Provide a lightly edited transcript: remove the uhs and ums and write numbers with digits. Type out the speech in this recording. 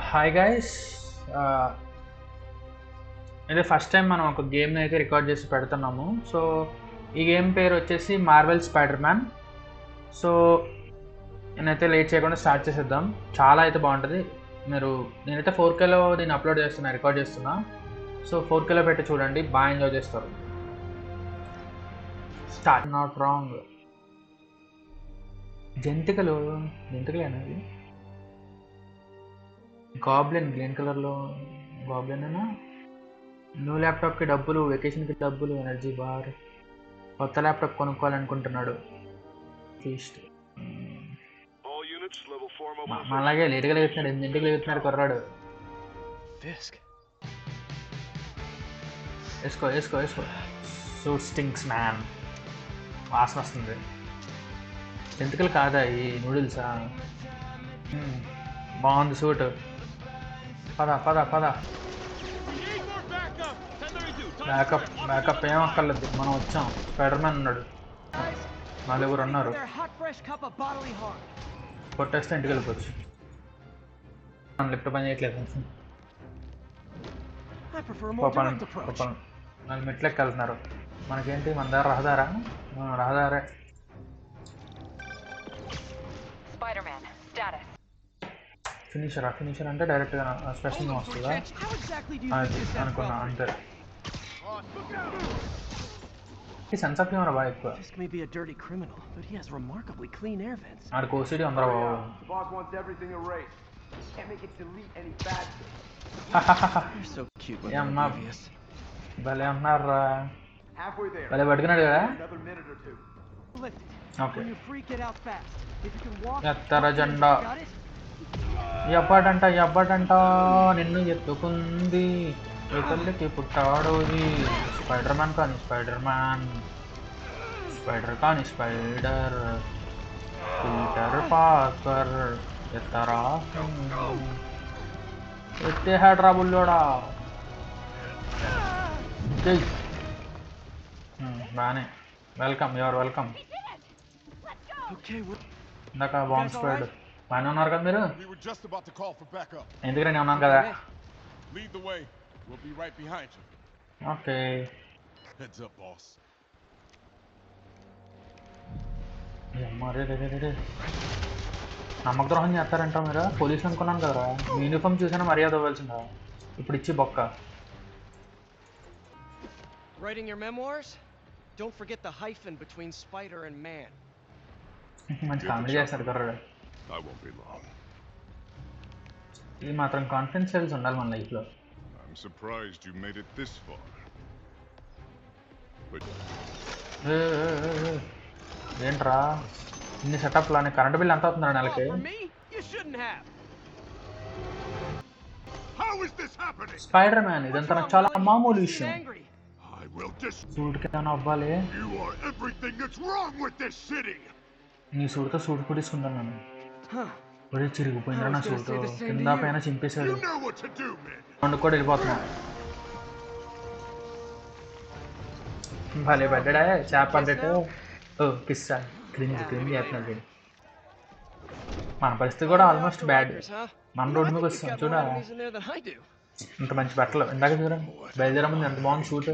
Hi guys, ఇదే first time మనం ఒక గేమ్ని అయితే రికార్డ్ చేసి పెడుతున్నాము. సో ఈ గేమ్ పేరు వచ్చేసి మార్వెల్ స్పైడర్ మ్యాన్. సో నేనైతే లేట్ చేయకుండా స్టార్ట్ చేసేద్దాం. చాలా అయితే బాగుంటుంది. నేనైతే 4Kలో దీన్ని అప్లోడ్ చేస్తున్నా, రికార్డ్ చేస్తున్నా. సో 4Kలో పెట్టి చూడండి, బాగా ఎంజాయ్ చేస్తారు. స్టార్ట్. Not wrong. జంతికలేనా? గాబ్లిన్ గ్రీన్ కలర్లో గాబ్లిన్ అయినా. న్యూ ల్యాప్టాప్కి డబ్బులు, వెకేషన్కి డబ్బులు, ఎనర్జీ బార్. కొత్త ల్యాప్టాప్ కొనుక్కోవాలనుకుంటున్నాడు. ఫీస్ట్ అలాగే లేట్గా లేగుతున్నాడు. 8ంటికి లేగుతున్నాడు కుర్రాడు. వేసుకో. Suit stinks man. వాసన వస్తుంది. జంతికలు కాదా ఈ నూడిల్సా? బాగుంది సూట్. పద. బ్యాకప్ ఏం అక్కర్లేదు, మనం వచ్చాం. స్పైడర్ మ్యాన్ ఉన్నాడు, నలుగురు ఉన్నారు. కొట్టేస్తే ఇంటికి వెళ్ళిపోవచ్చు. లిఫ్ట్ పని చేయట్లేదు. వాళ్ళు మెట్లెక్కి వెళ్తున్నారు. మనకేంటి, మన దగ్గర రహదారే. ఫినిషర్ అంటే డైరెక్ట్గా స్పెషల్ వస్తుందా అనుకున్నా. అంతే. ఈ సెన్స్ ఆఫ్ హ్యూమర్ బాగా ఎక్కువ. ఆడికి ఓసిడి ఉందరా బాబు. భలే ఉన్నారా, భలే పట్టుకున్నాడు కదా. ఓకే, ఎత్తర జెండా. ఎవ్వడంట నిన్ను ఎత్తుకుంది, ఏ తల్లికి పుట్టాడోది. Spider man spider Peter Parker. ఎత్తరా ఎత్తేహాడ్రా బుల్లోడా. బానే. You're welcome. ఇందాక బాంబ్ స్ప్రెడ్ బాగానే ఉన్నారు కదా మీరు. ఎందుకంటే నేను ఉన్నాను కదా. ఓకే, నమ్మకద్రోహం చేస్తారంట మీరు. పోలీసు అనుకున్నాను కదరా. మీ యూనిఫామ్ చూసినా మర్యాద ఇవ్వాల్సిందా. ఇప్పుడు ఇచ్చి బొక్క. మంచి కామెడీ చేస్తారు కుర్రాడు. ఇది మాత్రం కాన్ఫిడెన్స్ లెవెల్స్ ఉండాలి మన లైఫ్లో. ఏంట్రా ఇన్ని సెటప్లు అని. కరెంట్ బిల్ ఎంత అవుతుందా నెలకి? స్పైడర్ మ్యాన్, ఇదంతా నాకు చాలా మామూలు విషయం. సూట్కి ఏమైనా అవ్వాలి. నీ సూట్తో సూట్ కుట్టించుకుంటాను నేను. ఒరే చిరిగిపోయిందిరా నా సూటు, కింద పైన చింపేశాడు. వండుకు కూడా వెళ్ళిపోతున్నా. భలే పడ్డా చేప పడ్డట్టు. కిస్సా క్రింజ్ చేస్తున్నాడు. మన పరిస్థితి కూడా ఆల్మోస్ట్ బ్యాడ్. మన రోడ్డు మీద వస్తాం చూడ. ఇంత మంచి బట్టలు ఇందాక చూడండి. బయలుదేరే ముందు ఎంత బాగుంది సూట్.